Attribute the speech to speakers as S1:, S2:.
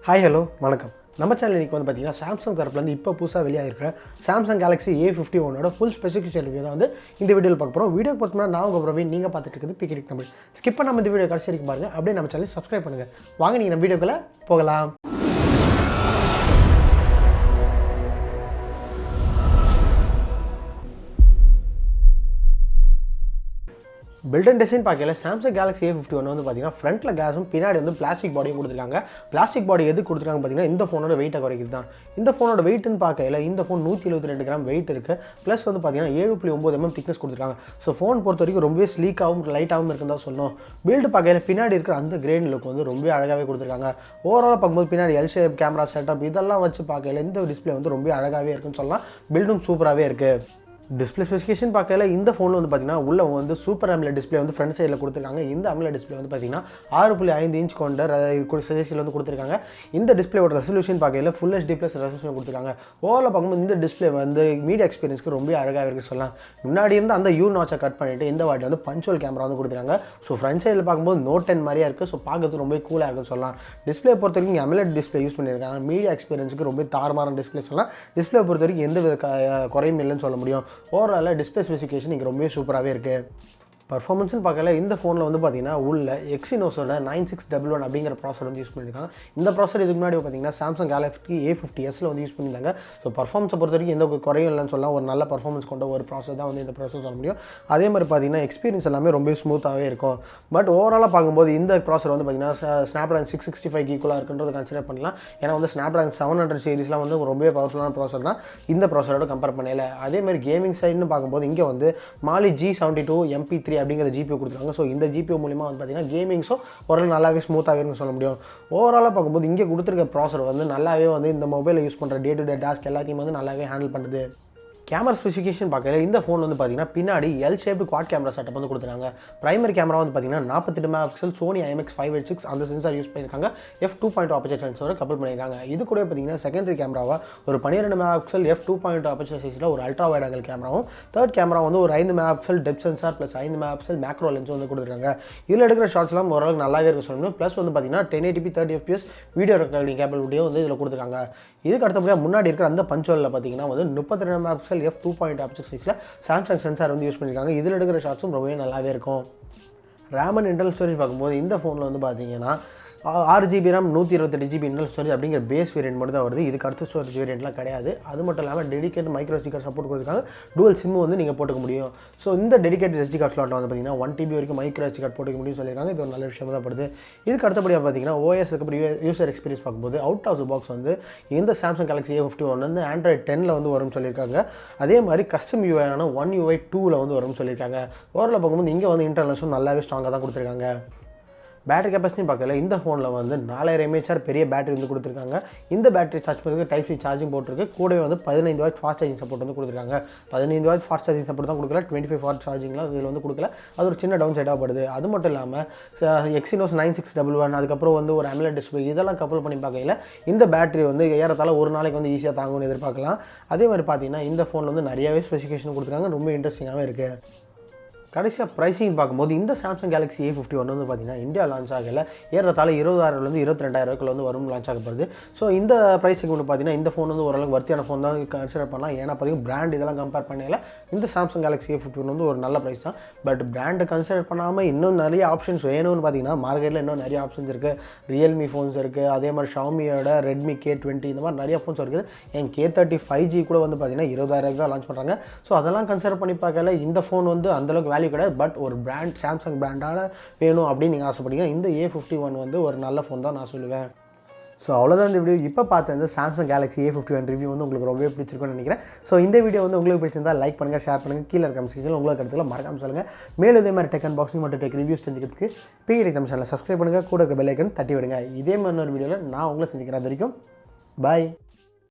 S1: Hi hello வணக்கம். நம்ம channel இன்றைக்கி வந்து பார்த்திங்கன்னா சாம்சங் தரப்புலேருந்து இப்போ புதுசாக வெளியாகிருக்கிற Samsung Galaxy A51 full specification review தான் வந்து இந்த வீடியோவில் பார்க்க போகிறோம். வீடியோ பொறுத்தவரை நான் உங்கள் பிரவீன், நீங்கள் பார்த்துட்டு இருக்குது பிகேடிக் தமிழ். ஸ்கிப் பண்ணாமல் இந்த வீடியோ கடைசி வரைக்கும் பாருங்கள். அப்படியே நம்ம சேனல் சப்ஸ்கிரைப் பண்ணுங்கள். வாங்க நீங்கள் நம்ம வீடியோக்குள்ளே போகலாம். பில்ட் அண்ட் டிசைன் பார்க்கல சாம்சங் Galaxy A51 வந்து பார்த்தீங்கன்னா ஃப்ரண்ட்டில் கேஸும் பின்னாடி வந்து பிளாஸ்டிக் பாடியும் கொடுத்துருக்காங்க. பிளாஸ்டிக் பாடி எது கொடுத்துருக்காங்க பார்த்தீங்கன்னா இந்த ஃபோனோட வெயிட்டை குறைக்குது தான். இந்த ஃபோனோட வெயிட்னு பார்க்கல இந்த ஃபோன் 172 கிராம் வெயிட் இருக்குது. ப்ளஸ் வந்து பார்த்தீங்கன்னா 7.9 mm திக்னஸ் கொடுத்துருக்காங்க. ஸோ ஃபோன் பொறுத்த வரைக்கும் ரொம்பவே ஸ்லீக்காகவும் லைட்டாகவும் இருக்குன்னு தான் சொல்லணும். பில்டு பார்க்கல பின்னாடி இருக்கிற அந்த கிரேன் லுக் வந்து ரொம்ப அழகாகவே கொடுத்துருக்காங்க. ஓவராலாக பார்க்கும்போது பின்னாடி எல் ஷேப் கேமரா செட்டப் இதெல்லாம் வச்சு பார்க்கல இந்த டிஸ்பிளே வந்து ரொம்ப அழகாகவே இருக்குன்னு சொல்லலாம். பில்டும் சூப்பராகவே இருக்குது. டிஸ்பிளே ஸ்பெசிஃபிகேஷன் பார்க்கல இந்த ஃபோனில் வந்து பார்த்தீங்கன்னா உள்ள வந்து சூப்பர் AMOLED டிஸ்பிளே வந்து ஃப்ரண்ட் சைடில் கொடுத்துருக்காங்க. இந்த AMOLED டிஸ்பிளே வந்து பார்த்தீங்கன்னா 6.5 இன்ச் கொண்ட சைஸில் வந்து கொடுத்துருக்காங்க. இந்த டிஸ்பிளேவோட ரெசல்யூஷன் பார்க்கல ஃபுல் HD+ ரெசல்யூஷன் கொடுத்துருக்காங்க. ஓவரால் பார்க்கும்போது இந்த டிஸ்பிளே வந்து மீடியா எக்ஸ்பீரியன்ஸ்க்கு ரொம்ப அழகாக இருக்குன்னு சொல்லலாம். முன்னாடி இருந்து அந்த யூ நாச்சை கட் பண்ணிவிட்டு இந்த வாட்டி வந்து பஞ்சுவல் கேமரா வந்து கொடுத்துருக்காங்க. ஸோ ஃப்ரண்ட் சைடில் பார்க்கும்போது Note 10 மாதிரியா இருக்குது. ஸோ பார்க்கறது ரொம்ப கூலாக இருக்குன்னு சொல்லலாம். டிஸ்பிளே பொறுத்த வரைக்கும் AMOLED டிஸ்பிளே யூஸ் பண்ணியிருக்காங்க. மீடியா எக்ஸ்பீரியன்ஸுக்கு ரொம்ப தாறுமாறான டிஸ்பிளே சொல்லலாம். டிஸ்பிளே பொறுத்த வரைக்கும் எந்த குறையும் இல்லைன்னு சொல்ல முடியும். ஓவரால் டிஸ்பிளே ஸ்பெசிஃபிகேஷன் இங்கே ரொம்பவே சூப்பராகவே இருக்குது. பர்ஃபார்மன்ஸ்னு பார்க்கல இந்த ஃபோனில் வந்து பார்த்தீங்கன்னா உள்ள எக்ஸினோஸோட 9611 அப்படிங்கிற ப்ராசர் வந்து யூஸ் பண்ணியிருக்காங்க. இந்த ப்ராசர் இதுக்கு முன்னாடி பார்த்தீங்கன்னா சாம்சங் Galaxy A50Sல வந்து யூஸ் பண்ணியிருந்தாங்க. ஸோ பர்ஃபார்மன்ஸை பொறுத்த வரைக்கும் எந்த குறையும் இல்லைன்னு சொல்லலாம். ஒரு நல்ல பர்ஃபார்மன்ஸ் கொண்ட ஒரு ப்ராசர் தான் வந்து இந்த ப்ராசர் சொல்ல முடியும். அதே மாதிரி பார்த்தீங்கன்னா எக்ஸ்பீரியன்ஸ் எல்லாமே ரொம்ப ஸ்மூத்தாகவே இருக்கும். பட் ஓவராலாக பார்க்கும்போது இந்த ப்ராசர் வந்து பார்த்தீங்கன்னா ஸ்னாப்ட்ராகன் 665 ஈக்குவலாக இருக்குன்றது கன்சிடர் பண்ணலாம். ஏன்னா வந்து ஸ்னாப்ட்ராகன் 700 சீரிஸ்லாம் வந்து ரொம்பவே பவர்ஃபுல்லான ப்ராசர் தான் இந்த ப்ராசரோட கம்பேர் பண்ணல. அதே மாதிரி கேமிங் சைடுன்னு பார்க்கும்போது இங்கே வந்து Mali G72 Mp3 அப்படிங்கிற GPU கொடுத்துருக்காங்க. ஸோ இந்த GPU மூலிமா வந்து பார்த்தீங்கன்னா கேமிங்ஸும் ஒரு நல்லாவே ஸ்மூத்தாகவே இருக்குன்னு சொல்ல முடியும். ஓவராலாக பார்க்கும்போது இங்கே கொடுத்துருக்க ப்ராசர் வந்து நல்லாவே வந்து இந்த மொபைலில் யூஸ் பண்ணுற டே டு டே டாஸ்க் எல்லாத்தையும் வந்து நல்லாவே ஹேண்டில் பண்ணுது. கேமரா ஸ்பெசிஃபிகேஷன் பார்க்கல இந்த ஃபோன் வந்து பார்த்தீங்கன்னா பின்னாடி L shaped quad camera setup வந்து கொடுத்துருக்காங்க. பிரைமரி கேமரா வந்து பார்த்தீங்கன்னா 48 MP சோனி IMX586 அந்த சென்சார் யூஸ் பண்ணியிருக்காங்க. f2.2 அபர்ச்சர் சென்சாரை கப்பல் பண்ணியிருக்காங்க. இது கூட பார்த்தீங்கன்னா செகண்டரி கேமராவை ஒரு 12 MP f2.2 அபர்ச்சர் சைஸில் ஒரு அல்ட்ராவைட் ஆங்கிள் கேமராவும், தேர்ட் கேமரா வந்து ஒரு 5 MP depth sensor plus 5 MP macro lens வந்து கொடுத்துருக்காங்க. இதில் எடுக்கிற ஷார்ட்ஸ்லாம் ஓரளவுக்கு நல்லாவே இருக்க சொல்லணும். ப்ளஸ் வந்து பார்த்தீங்கன்னா 1080p 30 fps வீடியோ ரெக்கார்டிங் கேப்பபிலிட்டியும் வந்து இதில் கொடுத்துருக்காங்க. இதுக்கு அடுத்தபடியாக முன்னாடி இருக்கிற அந்த பஞ்சுவலில் பார்த்தீங்கன்னா வந்து 32 MP f2.2 அபர்ச்சர் சைஸில் சாம்சங் சென்சார் வந்து யூஸ் பண்ணியிருக்காங்க. இதில் எடுக்கிற ஷாட்ஸும் ரொம்பவே நல்லாவே இருக்கும். ரேம் அண்ட் இன்டர்னல் ஸ்டோரேஜ் பார்க்கும்போது இந்த ஃபோனில் வந்து பார்த்தீங்கன்னா 6GB RAM 128GB internal storage அப்படிங்கிற பேஸ் வேரியன்ட் மட்டும் தான் வருது. இதுக்கு அடுத்த ஸ்டோரேஜ் வேரியன்ட்லாம் கிடையாது. அது மட்டும் இல்லாமல் dedicate micro SD card support கொடுத்துருக்காங்க. டூவல் சிம் வந்து நீங்கள் போட்டுக்க முடியும். ஸோ இந்த டெடிகேட் SD கார்டு ஸ்லாட்டில் வந்து பார்த்தீங்கன்னா 1TB வரைக்கும் மைக்ரோ SD கார்டு போட்டுக்க முடியும்னு சொல்லியிருக்காங்க. இது ஒரு நல்ல விஷயம் தான் படுது. இதுக்கு அடுத்தபடியாக பார்த்தீங்கன்னா OSக்கு அப்புறம் யூசர் எக்ஸ்பீரியன்ஸ் பார்க்கும்போது அவுட் ஆஃப் த பாக்ஸ் வந்து இந்த சாம்சங் Galaxy A51 வந்து Android 10ல் வந்து வரும்னு சொல்லியிருக்காங்க. அதே மாதிரி கஸ்டம் UI-ஆன One UI 2ல் வந்து வரும்னு சொல்லியிருக்காங்க. ஓவரால் பார்க்கும்போது இங்கே வந்து இன்டர்னல்ஸும் நல்லாவே ஸ்ட்ராங்காக தான் கொடுத்துருக்காங்க. பேட்டரி கெப்பாசிட்டி பார்க்கல இந்த ஃபோனில் வந்து 4000 mAh பெரிய பேட்டரி வந்து கொடுத்துருக்காங்க. இந்த பேட்டரி சார்ஜ் பண்ணுறதுக்கு டைப் C சார்ஜிங் போட்டிருக்கு. கூடவே வந்து 15 வாட் ஃபாஸ்ட் சார்ஜிங் சப்போர்ட் வந்து கொடுத்துருக்காங்க. 15 வாட் ஃபாஸ்ட் சார்ஜிங் சப்போர்ட் தான் கொடுக்கல, 25 வாட் சார்ஜிங்லாம் இதில் வந்து கொடுக்கல. அது ஒரு சின்ன டவுன் சைடாக படுது. அது மட்டும் இல்லாமல் Exynos 9611 அதுக்கப்புறம் வந்து ஒரு AMOLED டிஸ்பிளே இதெல்லாம் கப்பல் பண்ணி பார்க்கல இந்த பேட்டரி வந்து ஏறத்தாழ ஒரு நாளைக்கு வந்து ஈஸியாக தாங்கும்னு எதிர்பார்க்கலாம். அதே மாதிரி பார்த்தீங்கன்னா இந்த ஃபோனில் வந்து நிறையாவே ஸ்பெசிஃபிகேஷன் கொடுத்துருக்காங்க. ரொம்ப இன்ட்ரெஸ்டிங்காகவே இருக்குது. கடைசியாக ப்ரைஸிங் பார்க்கும்போது இந்த சாம்சங் Galaxy A51 வந்து பார்த்தீங்கன்னா இந்தியா லான்ச் ஆகலை. ஏறத்தாழ 20,000 22,000 வந்து வரும் லான்ச் ஆகப்படுது. ஸோ இந்த ப்ரைஸுக்கு வந்து பார்த்தீங்கன்னா இந்த ஃபோன் வந்து ஓரளவுக்கு வர்த்தியான ஃபோன் தான் கன்சிடர் பண்ணலாம். ஏன்னா பார்த்தீங்கன்னா பிராண்ட் இதெல்லாம் கம்பேர் பண்ணல இந்த சாம்சங் Galaxy A51 வந்து ஒரு நல்ல ப்ரைஸ் தான். பட் பிராண்டை கன்சிடர் பண்ணாமல் இன்னும் நிறைய ஆப்ஷன்ஸ் வேணும்னு பார்த்தீங்கன்னா மார்க்கெட்டில் இன்னும் நிறைய ஆப்ஷன்ஸ் இருக்குது. ரியல்மி ஃபோன்ஸ் இருக்குது. அதே மாதிரி ஷாமியோட ரெட்மி K20 இந்த மாதிரி நிறைய ஃபோன்ஸ் இருக்குது. என் K30 5G கூட வந்து பார்த்தீங்கன்னா 20,000 தான் லான்ச் பண்ணுறாங்க. ஸோ அதெல்லாம் கன்சிடர் பண்ணி பார்க்கல இந்த ஃபோன் வந்து அந்தளவுக்கு கிடையாது. பட் ஒரு பிராண்ட் சாம்சங் பிராண்டால் வேணும் அப்படின்னு நீங்கள் ஆசைப்பட்டீங்கன்னா இந்த A51 வந்து ஒரு நல்ல ஃபோன் தான் நான் சொல்லுவேன். ஸோ அவ்வளோதான் இந்த வீடியோ. இப்போ பார்த்த இந்த சாம்சங் Galaxy A51 ரிவ்யூ வந்து உங்களுக்கு ரொம்பவே பிடிச்சிருக்குன்னு நினைக்கிறேன். ஸோ இந்த வீடியோ வந்து உங்களுக்கு பிடிச்சிருந்தால் லைக் பண்ணுங்கள், ஷேர் பண்ணுங்கள், கீழே இருக்க செக்ஷனில் உங்களுக்கு கருத்துல மறக்காம சொல்லுங்கள். மேலும் இதே மாதிரி டெக் அன்பாக்சிங் மற்றும் டெக் ரிவ்யூஸ் தெரிஞ்சுக்கிறதுக்கு பிகேடிக் தமிழ் சேனலை சப்ஸ்கிரைப் பண்ணுங்கள், கூட இருக்க பெல் ஐக்கன் தட்டி விடுங்க. இதே மாதிரி ஒரு வீடியோவில் நான் உங்களை சந்திக்கிறேன். அது வரைக்கும் பாய்.